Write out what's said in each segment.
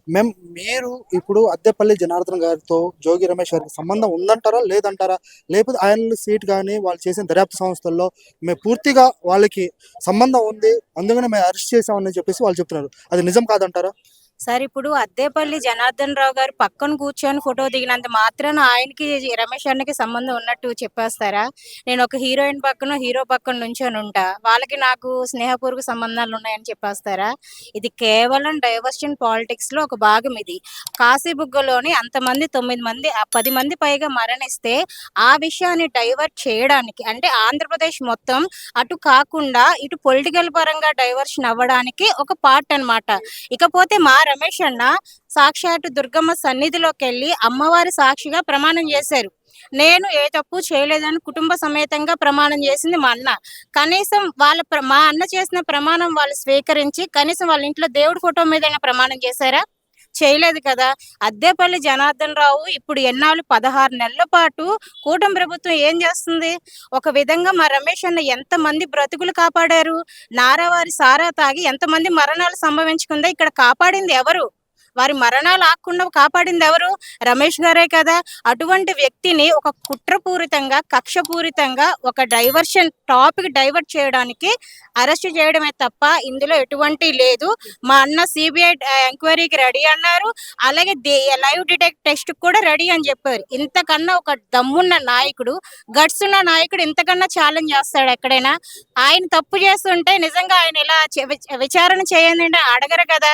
మేము మీరు ఇప్పుడు అద్దెపల్లి జనార్దన్ గారితో జోగి రమేష్ గారికి సంబంధం ఉందంటారా? లేదంటారా? లేకపోతే ఆయన సీట్ గాని, వాళ్ళు చేసిన దర్యాప్తు సంస్థల్లో మేము పూర్తిగా వాళ్ళకి సంబంధం ఉంది. అందుకనే మేము అరెస్ట్ చేసామని చెప్పేసి వాళ్ళు చెప్తున్నారు. అది నిజం కాదంటారా? సార్ ఇప్పుడు అద్దేపల్లి జనార్దన్ రావు గారు పక్కన కూర్చొని ఫోటో దిగినంత మాత్రాన ఆయనకి రమేష్ అన్నకి సంబంధం ఉన్నట్టు చెప్పేస్తారా? నేను ఒక హీరోయిన్ పక్కన హీరో పక్కన నుంచొని ఉంటా, వాళ్ళకి నాకు స్నేహపూర్వక సంబంధాలు ఉన్నాయని చెప్పేస్తారా? ఇది కేవలం డైవర్షన్ పాలిటిక్స్ లో ఒక భాగం. ఇది కాశీబుగ్గలోని అంతమంది 9 మంది 10 మంది పైగా మరణిస్తే ఆ విషయాన్ని డైవర్ట్ చేయడానికి, అంటే ఆంధ్రప్రదేశ్ మొత్తం అటు కాకుండా ఇటు పొలిటికల్ పరంగా డైవర్షన్ అవ్వడానికి ఒక పార్ట్ అన్నమాట. ఇకపోతే మా రమేష్ అన్న సాక్షాత్తు దుర్గమ్మ సన్నిధిలోకి వెళ్ళి అమ్మవారి సాక్షిగా ప్రమాణం చేశారు. నేను ఏ తప్పు చేయలేదని కుటుంబ సమేతంగా ప్రమాణం చేసింది మా అన్న. కనీసం మా అన్న చేసిన ప్రమాణం వాళ్ళు స్వీకరించి కనీసం వాళ్ళ ఇంట్లో దేవుడి ఫోటో మీదైనా ప్రమాణం చేశారా? చేయలేదు కదా. అద్దేపల్లి జనార్దన్ రావు ఇప్పుడు ఎన్నాళ్ళు 16 నెలల పాటు కూటమి ప్రభుత్వం ఏం చేస్తుంది? ఒక విధంగా మా రమేష్ అన్న ఎంతమంది బ్రతుకులు కాపాడారు? నారావారి సారా తాగి ఎంతమంది మరణాలు సంభవించకుండా ఇక్కడ కాపాడింది ఎవరు? వారి మరణాలు ఆగకుండా కాపాడింది ఎవరు? రమేష్ గారే కదా. అటువంటి వ్యక్తిని ఒక కుట్రపూరితంగా, కక్షపూరితంగా ఒక టాపిక్ డైవర్ట్ చేయడానికి అరెస్ట్ చేయడమే తప్ప ఇందులో ఎటువంటి లేదు. మా అన్న సిబిఐ ఎంక్వైరీకి రెడీ అన్నారు, అలాగే లైవ్ డిటెక్ట్ టెస్ట్ కూడా రెడీ అని చెప్పారు. ఇంతకన్నా ఒక దమ్మున్న నాయకుడు, గట్స్ ఉన్న నాయకుడు ఇంతకన్నా ఛాలెంజ్ చేస్తాడు ఎక్కడైనా? ఆయన తప్పు చేస్తుంటే నిజంగా ఆయన ఇలా విచారణ చేయండి అంటే అడగరు కదా.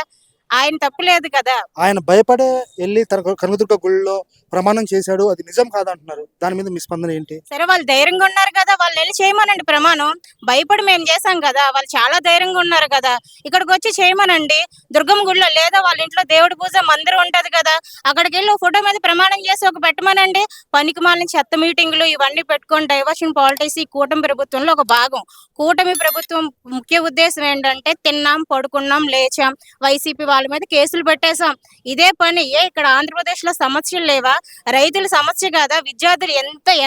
ఆయన తప్పు లేదు కదా. ఆయన భయపడే వెళ్ళి తన కనకదుర్గ గుడిలో ప్రమాణం చేశాడు. అది నిజం కాదంటున్నారు. దాని మీద మీ స్పందన ఏంటి? సరే, వాళ్ళు ధైర్యంగా ఉన్నారు కదా, వాళ్ళు వెళ్ళి చేయమనండి ప్రమాణం. భయపడి మేము చేసాం కదా, వాళ్ళు చాలా ధైర్యంగా ఉన్నారు కదా, ఇక్కడికి వచ్చి చేయమనండి. దుర్గమ్మ గుడిలో లేదా వాళ్ళ ఇంట్లో దేవుడి పూజ మందిరం ఉంటది కదా, అక్కడికి వెళ్ళి ఫోటో మీద ప్రమాణం చేసి ఒక పెట్టమనండి. పనికి మాలిన చెత్త మీటింగ్లు ఇవన్నీ పెట్టుకొని డైవర్షన్ పాలిటిక్స్ ఈ కూటమి ప్రభుత్వంలో ఒక భాగం. కూటమి ప్రభుత్వం ముఖ్య ఉద్దేశం ఏంటంటే తిన్నాం, పడుకున్నాం, లేచాం, వైసీపీ వాళ్ళ మీద కేసులు పెట్టేశాం, ఇదే పని. ఇక్కడ ఆంధ్రప్రదేశ్ లో సమస్యలు లేవా? రైతుల సమస్య కాదా? విద్యార్థులు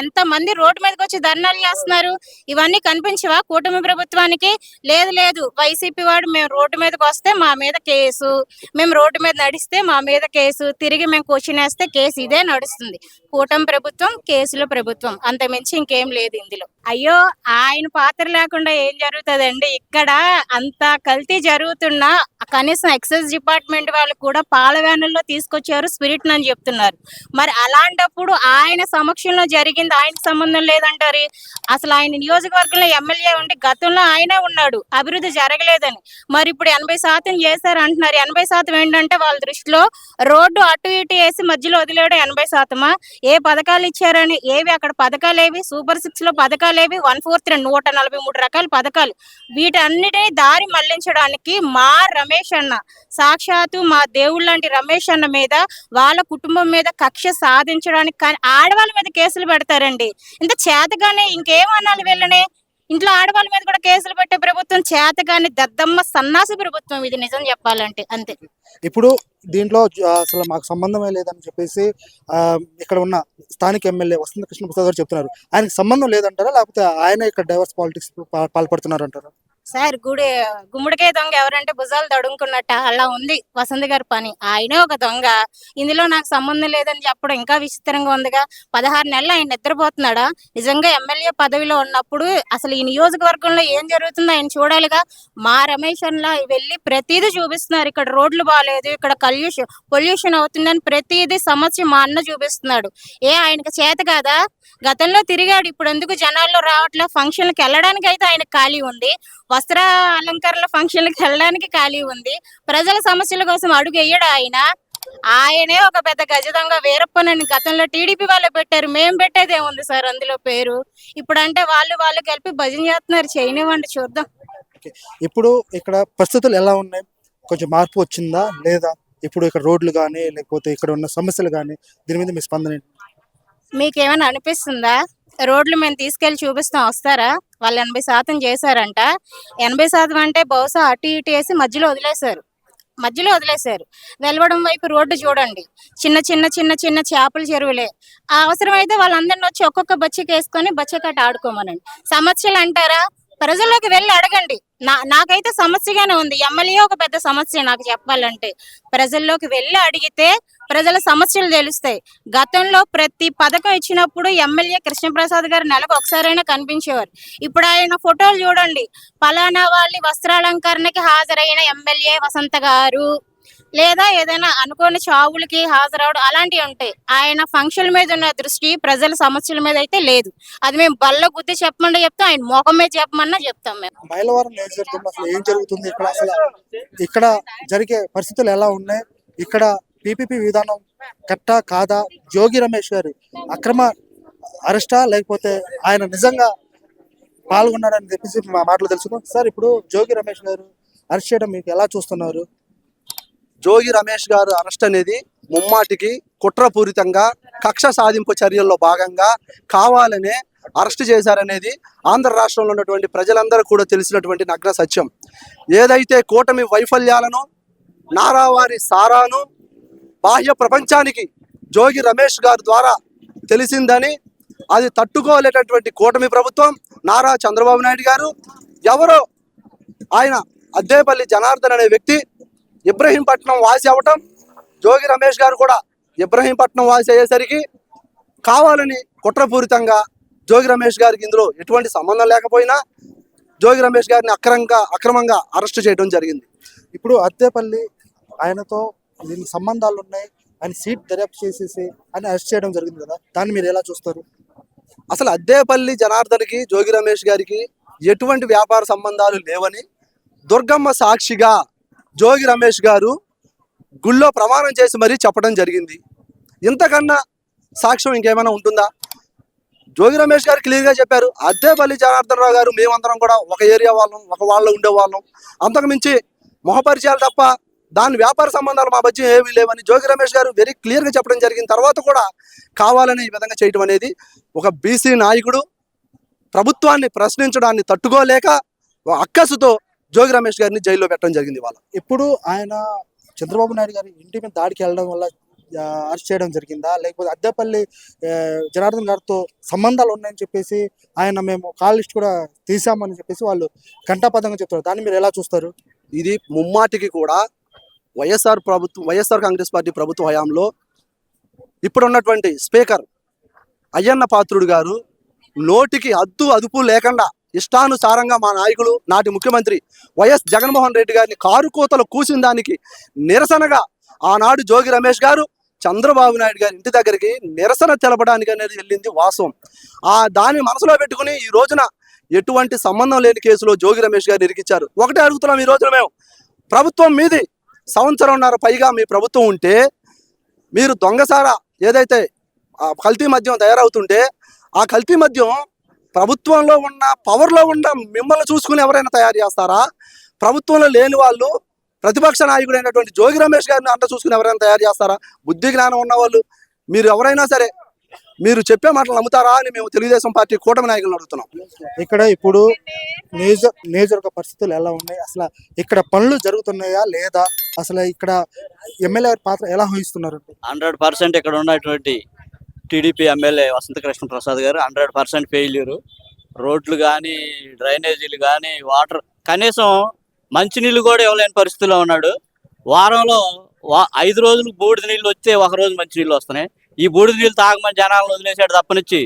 ఎంత మంది రోడ్డు మీదకి వచ్చి ధర్నాలు చేస్తున్నారు? ఇవన్నీ కనిపించవా కూటమి ప్రభుత్వానికి? లేదు, వైసీపీ వాడు మేము రోడ్డు మీదకి వస్తే మా మీద కేసు, మేము రోడ్డు మీద నడిస్తే మా మీద కేసు, తిరిగి మేము క్వశ్చన్ వేస్తే కేసు, ఇదే నడుస్తుంది. కూటమి ప్రభుత్వం కేసుల ప్రభుత్వం, అంతమించి ఇంకేం లేదు ఇందులో. అయ్యో, ఆయన పాత్ర లేకుండా ఏం జరుగుతుందండి? ఇక్కడ అంత కల్తీ జరుగుతున్నా కనీసం ఎక్సైజ్ డిపార్ట్మెంట్ వాళ్ళు కూడా పాల వ్యానుల్లో తీసుకొచ్చారు స్పిరిట్ అని చెప్తున్నారు. మరి అలాంటప్పుడు ఆయన సమక్షంలో జరిగింది ఆయనకు సంబంధం లేదంటారు. అసలు ఆయన నియోజకవర్గంలో ఎమ్మెల్యే ఉండి గతంలో ఆయనే ఉన్నాడు, అభివృద్ధి జరగలేదని. మరి ఇప్పుడు 80% చేశారు అంటున్నారు. 80% ఏంటంటే వాళ్ళ దృష్టిలో రోడ్డు అటు ఇటు వేసి మధ్యలో వదిలేయడం 80%. ఏ పథకాలు ఇచ్చారని, ఏవి అక్కడ పథకాలు, ఏవి సూపర్ 6 లో పథకాలు, ఏవి 143 143 రకాల పథకాలు, వీటన్నిటిని దారి మళ్లించడానికి మా రమేష్ అన్న, సాక్షాత్తు మా దేవుళ్ళ లాంటి రమేష్ అన్న మీద, వాళ్ళ కుటుంబం మీద కక్ష సాధించడానికి ఆడవాళ్ళ మీద కేసులు పెడతారండి. ఇంత చేతగానే ఇంకేమనాలి వీళ్ళని? ఇంట్లో ఆడవాళ్ళ మీద కూడా కేసులు పెట్టే ప్రభుత్వం చేతగాని దద్దమ్మ సన్నాసి ప్రభుత్వం ఇది, నిజం చెప్పాలంటే అంతే. ఇప్పుడు దీంట్లో అసలు మాకు సంబంధమే లేదని చెప్పేసి ఇక్కడ ఉన్న స్థానిక ఎమ్మెల్యే వసంత కృష్ణ ప్రసాద్ గారు చెప్తున్నారు. ఆయనకి సంబంధం లేదంటారా? లేకపోతే ఆయన ఇక్కడ డైవర్స్ పాలిటిక్స్ పాల్పడుతున్నారు అంటారా? సార్, గుమ్మడికాయ దొంగ ఎవరంటే భుజాలు తడుముకున్నట్ట అలా ఉంది వసంత్ గారి పని. ఆయనే ఒక దొంగ, ఇందులో నాకు సంబంధం లేదని చెప్పడం ఇంకా విచిత్రంగా ఉందిగా. 16 నెలలు ఆయన నిద్రపోతున్నాడా? నిజంగా ఎమ్మెల్యే పదవిలో ఉన్నప్పుడు అసలు ఈ నియోజకవర్గంలో ఏం జరుగుతుందో ఆయన చూడాలిగా. మా రమేష్ అన్న వెళ్ళి ప్రతిదీ చూపిస్తున్నారు. ఇక్కడ రోడ్లు బాగాలేదు, ఇక్కడ పొల్యూషన్ అవుతుందని ప్రతిదీ సమస్య మా అన్న చూపిస్తున్నాడు. ఆయనకి చేత కాదా? గతంలో తిరిగాడు, ఇప్పుడు ఎందుకు జనాల్లో రావట్లే? ఫంక్షన్లకు వెళ్ళడానికి అయితే ఆయన ఖాళీ ఉంది, వస్త్ర అలంకరణ ఫంక్షన్లకు వెళ్ళడానికి ఖాళీ ఉంది, ప్రజల సమస్యల కోసం అడుగు వేయడు ఆయన. ఆయనే ఒక పెద్ద గజ దొంగ వీరప్పనని గతంలో టీడీపీ వాళ్ళు పెట్టారు, మేం పెట్టేది ఏముంది సార్ అందులో పేరు? ఇప్పుడు అంటే వాళ్ళు కలిపి భజన చేస్తున్నారు, చేయనివ్వండి చూద్దాం. ఇప్పుడు ఇక్కడ పరిస్థితులు ఎలా ఉన్నాయి? కొంచెం మార్పు వచ్చిందా లేదా? ఇప్పుడు ఇక్కడ రోడ్లు కానీ లేకపోతే ఇక్కడ ఉన్న సమస్యలు కానీ దీని మీద మీ స్పందన ఏంటి? మీకేమైనా అనిపిస్తుందా? రోడ్లు మేము తీసుకెళ్లి చూపిస్తాం, వస్తారా? వాళ్ళు 80% చేశారంట. 80% అంటే బహుశా అటు ఇటు వేసి మధ్యలో వదిలేశారు. వెలవడం వైపు రోడ్డు చూడండి, చిన్న చేపల చెరువులే. అవసరమైతే వాళ్ళందరిని వచ్చి ఒక్కొక్క బచ్చకి వేసుకొని బచ్చకట్ట ఆడుకోమనండి. సమస్యలు అంటారా? ప్రజల్లోకి వెళ్ళి అడగండి. నాకైతే సమస్యగానే ఉంది. ఎమ్మెల్యే ఒక పెద్ద సమస్య నాకు చెప్పాలంటే. ప్రజల్లోకి వెళ్ళి అడిగితే ప్రజల సమస్యలు తెలుస్తాయి. గతంలో ప్రతి పథకం ఇచ్చినప్పుడు ఎమ్మెల్యే కృష్ణప్రసాద్ గారు నెలకు ఒకసారైనా కనిపించేవారు. ఇప్పుడు ఆయన ఫోటోలు చూడండి. పలానా వాళ్ళ వస్త్రాలంకరణకి హాజరైన ఎమ్మెల్యే వసంత గారు, లేదా ఏదైనా అనుకోని చావులకి హాజరవడం అలాంటివి ఉంటాయి. ఆయన ఫంక్షన్ల మీద ఉన్న దృష్టి ప్రజల సమస్యల మీద అయితే లేదు. అది మేము బల్ల గుద్ది చెప్పమన్నా చెప్తాం, ఆయన ముఖం మీద చెప్పమన్నా చెప్తాం మేము. మైలవరం నియోజకవర్గంలో అసలు ఏం జరుగుతుంది ఇక్కడ? అసలు ఇక్కడ జరిగే పరిస్థితులు ఎలా ఉన్నాయి? ఇక్కడ పీపీపీ విధానం కరెక్టా కాదా? జోగి రమేష్ గారి అక్రమ అరెస్టా, లేకపోతే ఆయన నిజంగా పాల్గొన్నారని చెప్పేసి మా మాటలు తెలుసుకుందాం. సార్, ఇప్పుడు జోగి రమేష్ గారు అరెస్ట్ చేయడం మీకు ఎలా చూస్తున్నారు? జోగి రమేష్ గారు అరెస్ట్ అనేది ముమ్మాటికి కుట్రపూరితంగా కక్ష సాధింపు చర్యల్లో భాగంగా కావాలనే అరెస్ట్ చేశారనేది ఆంధ్ర రాష్ట్రంలో ఉన్నటువంటి ప్రజలందరూ కూడా తెలిసినటువంటి నగ్న సత్యం. ఏదైతే కూటమి వైఫల్యాలను, నారావారి సారాను బాహ్య ప్రపంచానికి జోగి రమేష్ గారి ద్వారా తెలిసిందని, అది తట్టుకోలేటటువంటి కూటమి ప్రభుత్వం, నారా చంద్రబాబు నాయుడు గారు, ఎవరో ఆయన అద్దేపల్లి జనార్దన్ అనే వ్యక్తి ఇబ్రహీంపట్నం వాసి అవ్వటం, జోగి రమేష్ గారు కూడా ఇబ్రహీంపట్నం వాసి అయ్యేసరికి కావాలని కుట్రపూరితంగా జోగి రమేష్ గారికి ఇందులో ఎటువంటి సంబంధం లేకపోయినా జోగి రమేష్ గారిని అక్రమంగా అరెస్ట్ చేయడం జరిగింది. ఇప్పుడు అద్దేపల్లి ఆయనతో దీనికి సంబంధాలు ఉన్నాయి, ఆయన సీట్ దర్యాప్తు చేసేసి ఆయన అరెస్ట్ చేయడం జరిగింది కదా, దాన్ని మీరు ఎలా చూస్తారు? అసలు అద్దేపల్లి జనార్దన్కి జోగి రమేష్ గారికి ఎటువంటి వ్యాపార సంబంధాలు లేవని దుర్గమ్మ సాక్షిగా జోగి రమేష్ గారు గుళ్ళో ప్రమాణం చేసి మరీ చెప్పడం జరిగింది. ఇంతకన్నా సాక్ష్యం ఇంకేమైనా ఉంటుందా? జోగి రమేష్ గారు క్లియర్గా చెప్పారు, అద్దేపల్లి జనార్దన్ రావు గారు మేమందరం కూడా ఒక ఏరియా వాళ్ళం, ఒక వాళ్ళ ఉండేవాళ్ళం, అంతకు మించి మొహపరిచయాలు తప్ప దాని వ్యాపార సంబంధాలు మా మధ్య ఏమీ లేవని జోగి రమేష్ గారు వెరీ క్లియర్గా చెప్పడం జరిగిన తర్వాత కూడా కావాలని ఈ విధంగా చేయడం అనేది ఒక బీసీ నాయకుడు ప్రభుత్వాన్ని ప్రశ్నించడాన్ని తట్టుకోలేక అక్కసుతో జోగి రమేష్ గారిని జైల్లో పెట్టడం జరిగింది. వాళ్ళ ఇప్పుడు ఆయన చంద్రబాబు నాయుడు గారి ఇంటి మీద దాడికి వెళ్ళడం వల్ల అరెస్ట్ చేయడం జరిగిందా, లేకపోతే అద్దేపల్లి జనార్దన్ గారితో సంబంధాలు ఉన్నాయని చెప్పేసి ఆయన మేము కాల్ లిస్ట్ కూడా తీసామని చెప్పేసి వాళ్ళు కంటాపదంగా చెప్తారు, దాన్ని మీరు ఎలా చూస్తారు? ఇది ముమ్మాటికి కూడా వైఎస్ఆర్ కాంగ్రెస్ పార్టీ ప్రభుత్వ హయాంలో ఇప్పుడున్నటువంటి స్పీకర్ అయ్యన్న పాత్రుడు గారు నోటికి అదుపు లేకుండా ఇష్టానుసారంగా మా నాయకులు, నాటి ముఖ్యమంత్రి వైఎస్ జగన్మోహన్ రెడ్డి గారిని కారు కోతలు కూసిన దానికి నిరసనగా ఆనాడు జోగి రమేష్ గారు చంద్రబాబు నాయుడు గారి ఇంటి దగ్గరికి నిరసన తెలపడానికి అనేది వెళ్ళింది వాస్తవం. దాన్ని మనసులో పెట్టుకుని ఈ రోజున ఎటువంటి సంబంధం లేని కేసులో జోగి రమేష్ గారిని ఇరికిచ్చారు. ఒకటే అడుగుతున్నాం ఈ రోజున మేము, ప్రభుత్వం మీది సంవత్సరంన్నర పైగా మీ ప్రభుత్వం ఉంటే మీరు దొంగసారా ఏదైతే కల్తీ మద్యం తయారవుతుంటే ఆ కల్తీ మద్యం ప్రభుత్వంలో ఉన్న పవర్లో ఉన్న మిమ్మల్ని చూసుకుని ఎవరైనా తయారు చేస్తారా? ప్రభుత్వంలో లేని వాళ్ళు ప్రతిపక్ష నాయకుడైనటువంటి జోగి రమేష్ గారిని అంట చూసుకుని ఎవరైనా తయారు చేస్తారా? బుద్ధి జ్ఞానం ఉన్న వాళ్ళు మీరు ఎవరైనా సరే మీరు చెప్పే మాటలు నమ్ముతారా అని మేము తెలుగుదేశం పార్టీ కూటమి నాయకులను అడుగుతున్నాం. ఇక్కడ ఇప్పుడు నియోజకవర్గ పరిస్థితులు ఎలా ఉన్నాయి, అసలు ఇక్కడ పనులు జరుగుతున్నాయా లేదా, అసలు ఇక్కడ ఎమ్మెల్యే పాత్ర ఎలా వహిస్తున్నారు? 100% ఇక్కడ ఉన్నటువంటి టీడీపీ ఎమ్మెల్యే వసంత కృష్ణ ప్రసాద్ గారు 100% ఫెయిల్యూరు. రోడ్లు కానీ, డ్రైనేజీలు కానీ, వాటర్, కనీసం మంచినీళ్ళు కూడా ఇవ్వలేని పరిస్థితిలో ఉన్నాడు. వారంలో 5 రోజులు బూడిద నీళ్ళు వస్తే 1 రోజు మంచినీళ్ళు వస్తున్నాయి. ఈ బూడిద నీళ్ళు తాగమని జనాలను వదిలేసాడు తప్పనిచ్చి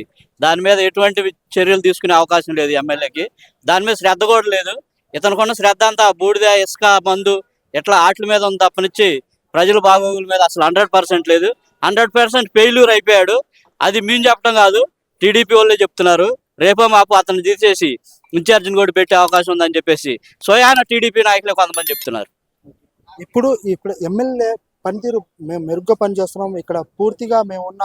దాని మీద ఎటువంటి చర్యలు తీసుకునే అవకాశం లేదు ఎమ్మెల్యేకి. దాని మీద శ్రద్ధ కూడా లేదు. ఇతనుకున్న శ్రద్ధ అంతా బూడిద, ఇసుక, మందు ఇట్లా వాటి మీద ఉంది తప్పనిచ్చి ప్రజల బాగోగుల మీద అసలు 100% లేదు. 100% ఫెయిల్యూర్ అయిపోయాడు. అది మేము చెప్పడం కాదు, టీడీపీ వాళ్ళే చెప్తున్నారు. రేపో మాపు అతను తీసేసి ఇన్ఛార్జిని కూడా పెట్టే అవకాశం ఉందని చెప్పేసి స్వయాన టీడీపీ నాయకులే కొంతమంది చెప్తున్నారు. ఇప్పుడు ఎమ్మెల్యే పనితీరు మేము మెరుగ్గా పనిచేస్తున్నాం, ఇక్కడ పూర్తిగా మేము ఉన్న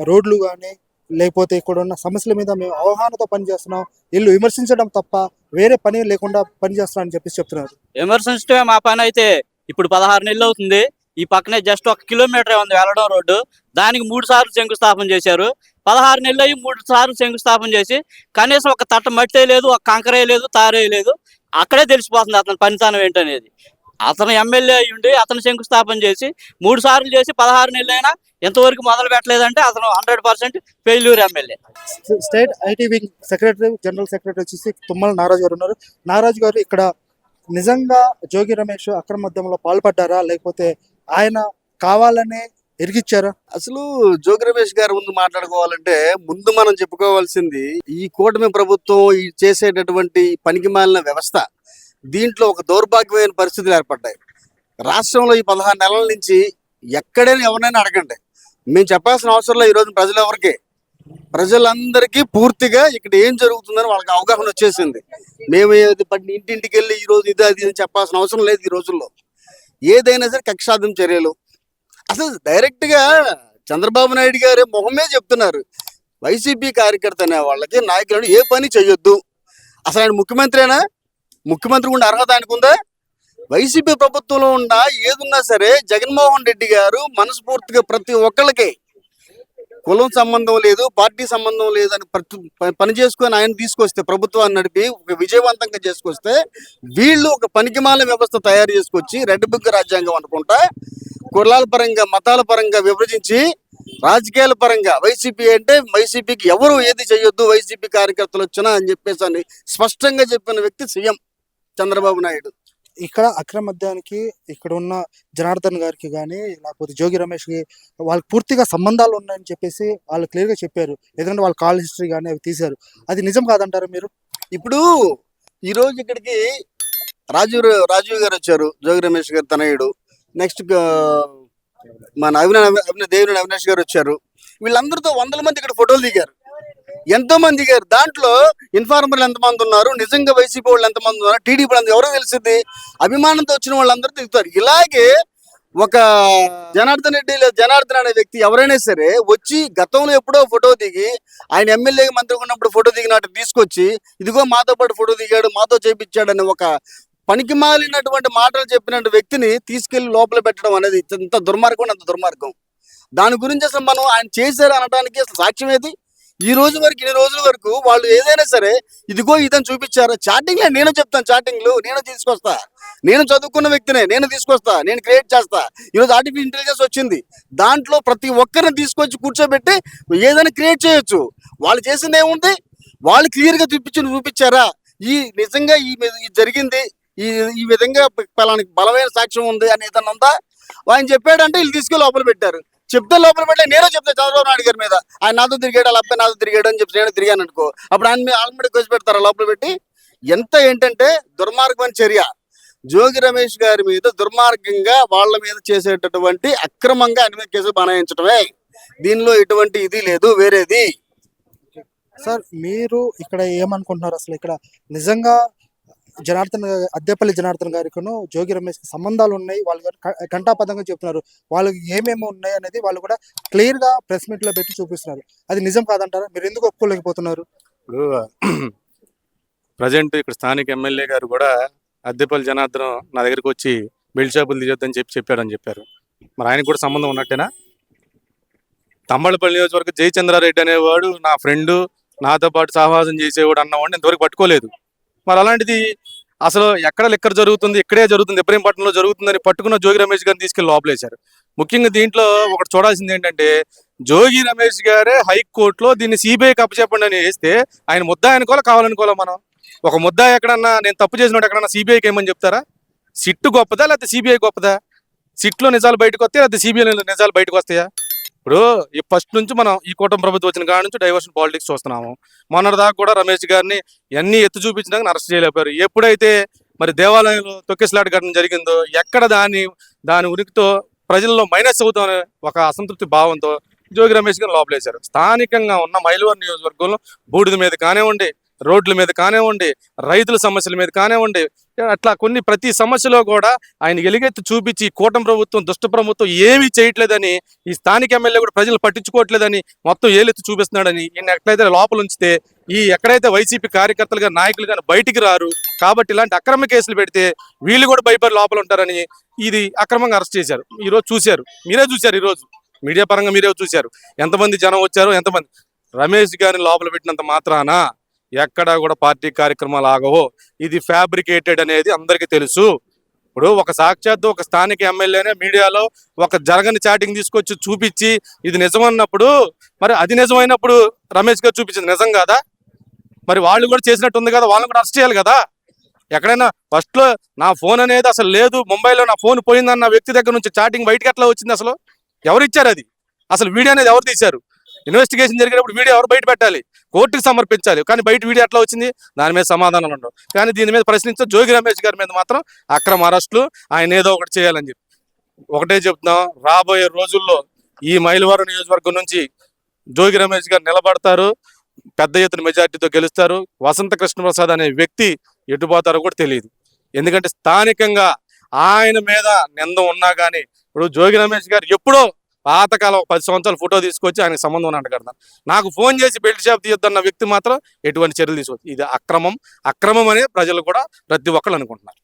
రోడ్లు కానీ లేకపోతే ఇక్కడ ఉన్న సమస్యల మీద మేము అవగాహనతో పనిచేస్తున్నాం, వీళ్ళు విమర్శించడం తప్ప వేరే పని లేకుండా పనిచేస్తున్నాం అని చెప్పేసి చెప్తున్నారు. విమర్శించడమే మా పని అయితే ఇప్పుడు 16 నెలలు అవుతుంది. ఈ పక్కనే జస్ట్ 1 కిలోమీటర్ ఉంది వెళ్ళడం రోడ్డు, దానికి 3 సార్లు శంకుస్థాపన చేశారు. 16 నెలలు అయ్యి 3 సార్లు శంకుస్థాపన చేసి కనీసం ఒక తట్ట మట్టే లేదు, ఒక కంకరే లేదు, తారే లేదు. అక్కడే తెలిసిపోతుంది అతని పనితనం ఏంటనేది. అతను ఎమ్మెల్యే అయ్యుండి అతను శంకుస్థాపన చేసి 3 సార్లు చేసి 16 నెలలైనా ఎంతవరకు మొదలు పెట్టలేదంటే అతను 100% failure MLA. State IT wing secretary general secretary వచ్చేసి తుమ్మల నారాజు గారు ఉన్నారు. నారాజు గారు, ఇక్కడ నిజంగా జోగి రమేష్ అక్రమ మద్యంలో పాల్పడ్డారా, లేకపోతే ఆయన కావాలనే ఇరిగిచ్చారా? అసలు జోగి రమేష్ గారి ముందు మాట్లాడుకోవాలంటే ముందు మనం చెప్పుకోవాల్సింది ఈ కూటమి ప్రభుత్వం ఈ చేసేటటువంటి పనికిమాలిన వ్యవస్థ, దీంట్లో ఒక దౌర్భాగ్యమైన పరిస్థితులు ఏర్పడ్డాయి. రాష్ట్రంలో ఈ 16 నెలల నుంచి ఎక్కడైనా ఎవరైనా అడగండి, మేము చెప్పాల్సిన అవసరం లేదు. ఈరోజు ప్రజలందరికీ పూర్తిగా ఇక్కడ ఏం జరుగుతుందని వాళ్ళకి అవగాహన వచ్చేసింది. మేము ఇంటింటికి వెళ్ళి ఈరోజు ఇది అది అని చెప్పాల్సిన అవసరం లేదు. ఈ రోజుల్లో ఏదైనా సరే కక్షాదింపు చర్యలు. అసలు డైరెక్ట్ గా చంద్రబాబు నాయుడు గారే మొహమే చెప్తున్నారు, వైసీపీ కార్యకర్త అనే వాళ్ళకి నాయకులను ఏ పని చేయొద్దు. అసలు ఆయన ముఖ్యమంత్రినా? ముఖ్యమంత్రి ఉండే అర్హత ఆయనకు ఉందా? వైసీపీ ప్రభుత్వంలో ఉన్న ఏదున్నా సరే జగన్మోహన్ రెడ్డి గారు మనస్ఫూర్తిగా ప్రతి ఒక్కళ్ళకి కులం సంబంధం లేదు, పార్టీ సంబంధం లేదని పని చేసుకొని ఆయన తీసుకొస్తే, ప్రభుత్వాన్ని నడిపి ఒక విజయవంతంగా చేసుకొస్తే, వీళ్ళు ఒక పనికిమాల వ్యవస్థ తయారు చేసుకొచ్చి రెడ్ బుక్ రాజ్యాంగం అనుకుంటా కులాల పరంగా మతాల పరంగా విభజించి రాజకీయాల పరంగా వైసీపీ అంటే వైసీపీకి ఎవరు ఏది చేయొద్దు, వైసీపీ కార్యకర్తలు వచ్చినా అని చెప్పేసి అని స్పష్టంగా చెప్పిన వ్యక్తి సీఎం చంద్రబాబు నాయుడు. ఇక్కడ అక్రమ మద్యానికి ఇక్కడ ఉన్న జనార్దన్ గారికి కానీ, లేకపోతే జోగి రమేష్కి వాళ్ళకి పూర్తిగా సంబంధాలు ఉన్నాయని చెప్పేసి వాళ్ళు క్లియర్గా చెప్పారు. ఎందుకంటే వాళ్ళ కాల్ హిస్టరీ కానీ అవి తీశారు. అది నిజం కాదంటారా మీరు? ఇప్పుడు ఈరోజు ఇక్కడికి రాజీవ్ గారు వచ్చారు, జోగి రమేష్ గారు తనయుడు. నెక్స్ట్ మన దేవినేని అవినాష్ గారు వచ్చారు. వీళ్ళందరితో 100 మంది ఇక్కడ ఫోటోలు దిగారు. ఎంతో మంది దిగారు. దాంట్లో ఇన్ఫార్మర్లు ఎంతమంది ఉన్నారు, నిజంగా వైసీపీ వాళ్ళు ఎంతమంది ఉన్నారు, టీడీపీ వాళ్ళు ఎవరో తెలిసింది. అభిమానంతో వచ్చిన వాళ్ళందరూ దిగుతారు. ఇలాగే ఒక జనార్దన్ అనే వ్యక్తి ఎవరైనా సరే వచ్చి గతంలో ఎప్పుడో ఫోటో దిగి ఆయన ఎమ్మెల్యే మంత్రిగా ఉన్నప్పుడు ఫోటో దిగినట్టు తీసుకొచ్చి ఇదిగో మాతో పాటు ఫోటో దిగాడు, మాతో చేపించాడు అనే ఒక పనికి మాలినటువంటి మాటలు చెప్పినట్టు వ్యక్తిని తీసుకెళ్లి లోపల పెట్టడం అనేది ఎంత దుర్మార్గం, అంత దుర్మార్గం. దాని గురించి అసలు మనం ఆయన చేశారు అనడానికి అసలు సాక్ష్యం ఏది? ఈ రోజు వరకు, ఇన్ని రోజుల వరకు వాళ్ళు ఏదైనా సరే ఇదిగో ఇదని చూపించారు. చాటింగ్ నేను చెప్తాను, చాటింగ్లు నేను తీసుకొస్తా, నేను చదువుకున్న వ్యక్తినే, నేను తీసుకొస్తా, నేను క్రియేట్ చేస్తా. ఈరోజు ఆర్టిఫిషియల్ ఇంటెలిజెన్స్ వచ్చింది, దాంట్లో ప్రతి ఒక్కరిని తీసుకొచ్చి కూర్చోబెట్టి ఏదైనా క్రియేట్ చేయొచ్చు. వాళ్ళు చేసింది ఏముంది? వాళ్ళు క్లియర్గా చూపించారా ఈ నిజంగా ఈ జరిగింది, ఈ విధంగా పలానికి బలమైన సాక్ష్యం ఉంది అని ఏదన్నా ఉందా? ఆయన చెప్పాడంటే వీళ్ళు తీసుకెళ్ళి లోపల పెట్టారు. చెప్తే లోపల పెట్టలే, నేనే చెప్తాను చంద్రబాబు నాయుడు గారి మీద, ఆయన నాతో తిరిగాడు, వాళ్ళ అబ్బాయి నాతో తిరిగాడు అని చెప్పి నేను తిరిగాను అనుకో, అప్పుడు ఆయన మీద ఆల్రెడీ కేసు పెడతారా లోపల పెట్టి? ఎంత ఏంటంటే దుర్మార్గమైన చర్య. జోగి రమేష్ గారి మీద దుర్మార్గంగా వాళ్ళ మీద చేసేటటువంటి అక్రమంగా ఆయన మీద కేసులు బనాయించడమే. దీనిలో ఎటువంటి ఇది లేదు వేరేది. సార్, మీరు ఇక్కడ ఏమనుకుంటున్నారు? అసలు ఇక్కడ నిజంగా అద్దెపల్లి జనార్దన్ గారికిను జోగి రమేష్కి సంబంధాలు ఉన్నాయి, వాళ్ళు ఘంటాపథంగా చెప్తున్నారు. వాళ్ళకి ఏమేమి ఉన్నాయి అనేది వాళ్ళు కూడా క్లియర్ గా ప్రెస్ మీట్ లో పెట్టి చూపిస్తున్నారు. అది నిజం కాదంటారా? మీరు ఎందుకు ఒప్పుకోలేకపోతున్నారు? ఇప్పుడు ప్రజెంట్ ఇక్కడ స్థానిక ఎమ్మెల్యే గారు కూడా అద్దెపల్లి జనార్దన్ నా దగ్గరికి వచ్చి బెల్ట్ షాపులు తీయొద్దని చెప్పాడని చెప్పారు. మరి ఆయనకు కూడా సంబంధం ఉన్నట్టేనా? తంబళపల్లి నియోజకవర్గం జయచంద్రారెడ్డి అనేవాడు నా ఫ్రెండ్, నాతో పాటు సహవాసం చేసేవాడు అన్నవాడిని ఇంతవరకు పట్టుకోలేదు. మరి అలాంటిది అసలు ఎక్కడ లెక్కర్ జరుగుతుంది, ఇక్కడే జరుగుతుంది, ఇబ్రహీంపట్నంలో జరుగుతుందని పట్టుకున్న జోగి రమేష్ గారిని తీసుకెళ్లి లోపలేశారు. ముఖ్యంగా దీంట్లో ఒకటి చూడాల్సింది ఏంటంటే, జోగి రమేష్ గారే హైకోర్టులో దీన్ని సిబిఐకి అప్పచెప్పండి అని వేస్తే ఆయన ముద్దాయి అనుకోవాలా కావాలనుకోవాలా? మనం ఒక ముద్దాయి ఎక్కడన్నా నేను తప్పు చేసినట్టు ఎక్కడన్నా సిబిఐకి ఏమని చెప్తారా? సిట్టు గొప్పదా లేకపోతే సిబిఐ గొప్పదా? సిట్లో నిజాలు బయటకు వస్తాయి లేకపోతే సిబిఐలో నిజాలు బయటకు వస్తాయా? ఇప్పుడు ఈ ఫస్ట్ నుంచి మనం ఈ కూటమి ప్రభుత్వం వచ్చిన కాడ నుంచి డైవర్షన్ పాలిటిక్స్ చూస్తున్నాము. మొన్నటిదాకా కూడా రమేష్ గారిని అన్ని ఎత్తు చూపించినాక అరెస్ట్ చేయలేకపోయారు. ఎప్పుడైతే మరి దేవాలయంలో తొక్కిసలాట ఘటన జరిగిందో ఎక్కడ దాని ఉనికితో ప్రజల్లో మైనస్ అవుతామనే ఒక అసంతృప్తి భావంతో జోగి రమేష్ గారిని లోపలేశారు. స్థానికంగా ఉన్న మైలవరం నియోజకవర్గంలో బూడిద మీద కానివ్వండి, రోడ్ల మీద కానివ్వండి, రైతుల సమస్యల మీద కానివ్వండి, అట్లా ప్రతి సమస్యలో కూడా ఆయన ఎలుగెత్తి చూపించి కూటమి ప్రభుత్వం దుష్ట ప్రభుత్వం ఏమీ చేయట్లేదని, ఈ స్థానిక ఎమ్మెల్యే కూడా ప్రజలు పట్టించుకోవట్లేదని మొత్తం ఏలెత్తి చూపిస్తున్నాడని, ఈయన ఎట్లయితే లోపల ఉంచితే ఎక్కడైతే వైసీపీ కార్యకర్తలు కానీ నాయకులు కానీ బయటికి రారు కాబట్టి ఇలాంటి అక్రమ కేసులు పెడితే వీళ్ళు కూడా భయపడి లోపల ఉంటారని ఇది అక్రమంగా అరెస్ట్ చేశారు. ఈరోజు చూశారు, మీరే చూశారు, ఈరోజు మీడియా పరంగా మీరే చూశారు ఎంతమంది జనం వచ్చారు, ఎంతమంది. రమేష్ గారిని లోపల పెట్టినంత మాత్రాన ఎక్కడా కూడా పార్టీ కార్యక్రమాలు ఆగవో. ఇది ఫ్యాబ్రికేటెడ్ అనేది అందరికీ తెలుసు. ఇప్పుడు ఒక సాక్షాత్తు ఒక స్థానిక ఎమ్మెల్యేనే మీడియాలో ఒక జరగని చాటింగ్ తీసుకొచ్చి చూపించి ఇది నిజమన్నప్పుడు మరి అది నిజమైనప్పుడు రమేష్ గారు చూపించింది నిజం కాదా? మరి వాళ్ళు కూడా చేసినట్టు ఉంది కదా, వాళ్ళని కూడా అరెస్ట్ చేయాలి కదా. ఎక్కడైనా ఫస్ట్ లో నా ఫోన్ అనేది అసలు లేదు, ముంబైలో నా ఫోన్ పోయిందన్న వ్యక్తి దగ్గర నుంచి చాటింగ్ బయటకి ఎట్లా వచ్చింది? అసలు ఎవరు ఇచ్చారు అది? అసలు వీడియో అనేది ఎవరు తీశారు? ఇన్వెస్టిగేషన్ జరిగినప్పుడు వీడియో ఎవరు బయట పెట్టాలి? కోర్టుకి సమర్పించాలి. కానీ బయట వీడియో ఎట్లా వచ్చింది? దాని మీద సమాధానాలు ఉండవు. కానీ దీని మీద ప్రశ్నించే జోగి రమేష్ గారి మీద మాత్రం అక్రమ అరెస్టులు, ఆయన ఏదో ఒకటి చేయాలని చెప్పి ఒకటే చెప్తున్నాం. రాబోయే రోజుల్లో ఈ మైలవరం నియోజకవర్గం నుంచి జోగి రమేష్ గారు నిలబడతారు, పెద్ద ఎత్తున మెజార్టీతో గెలుస్తారు. వసంత కృష్ణప్రసాద్ అనే వ్యక్తి ఎటుపోతారో కూడా తెలియదు. ఎందుకంటే స్థానికంగా ఆయన మీద నింద ఉన్నా కానీ ఇప్పుడు జోగి రమేష్ గారు ఎప్పుడో పాతకాలం 10 సంవత్సరాల ఫోటో తీసుకొచ్చి ఆయనకు సంబంధం ఉన్నట్టు కడతాను. నాకు ఫోన్ చేసి బెల్ట్ షాప్ తీయొద్దన్న వ్యక్తి మాత్రం ఎటువంటి చర్యలు తీసుకోవచ్చు. ఇది అక్రమం. అక్రమం అనే ప్రజలు కూడా ప్రతి ఒక్కరు అనుకుంటున్నారు.